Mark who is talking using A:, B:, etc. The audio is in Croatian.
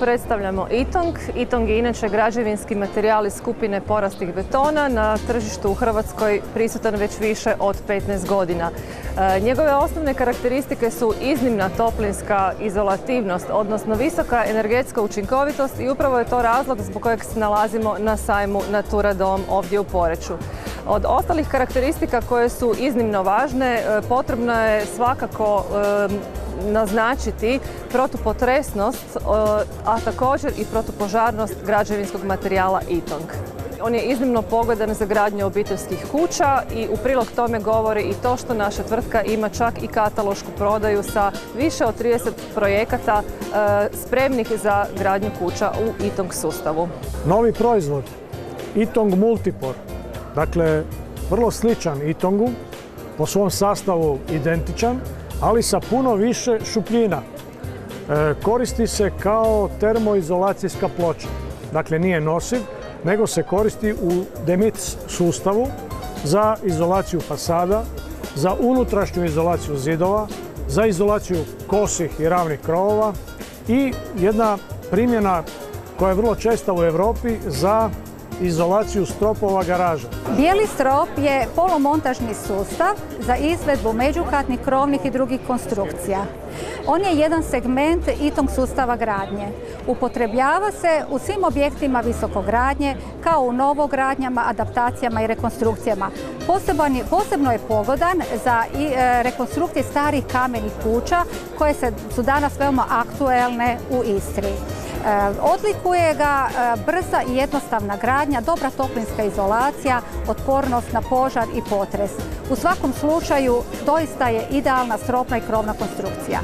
A: predstavljamo Itong. Itong je inače građevinski materijal iz skupine porastih betona, na tržištu u Hrvatskoj prisutan već više od 15 godina. Njegove osnovne karakteristike su iznimna toplinska izolativnost, odnosno visoka energetska učinkovitost, i upravo je to razlog zbog kojeg se nalazimo na sajmu Natura Dom ovdje u Poreču. Od ostalih karakteristika koje su iznimno važne, potrebno je svakako naznačiti protupotresnost, a također i protupožarnost građevinskog materijala Itong. On je iznimno pogodan za gradnju obiteljskih kuća i u prilog tome govori i to što naša tvrtka ima čak i katalošku prodaju sa više od 30 projekata spremnih za gradnju kuća u Itong sustavu.
B: Novi proizvod Itong Multipor, dakle vrlo sličan Itongu, po svom sastavu identičan, ali sa puno više šupljina. Koristi se kao termoizolacijska ploča, dakle nije nosiv, nego se koristi u Demits sustavu za izolaciju fasada, za unutrašnju izolaciju zidova, za izolaciju kosih i ravnih krovova i jedna primjena koja je vrlo česta u Europi za izolaciju stropova garaža.
C: Bijeli strop je polumontažni sustav za izvedbu međukatnih, krovnih i drugih konstrukcija. On je jedan segment Itong sustava gradnje. Upotrebljava se u svim objektima visokogradnje, kao u novogradnjama, adaptacijama i rekonstrukcijama. Posebno je pogodan za rekonstrukcije starih kamenih kuća koje su danas veoma aktuelne u Istri. Odlikuje ga brza i jednostavna gradnja, dobra toplinska izolacija, otpornost na požar i potres. U svakom slučaju doista je idealna stropna i krovna konstrukcija.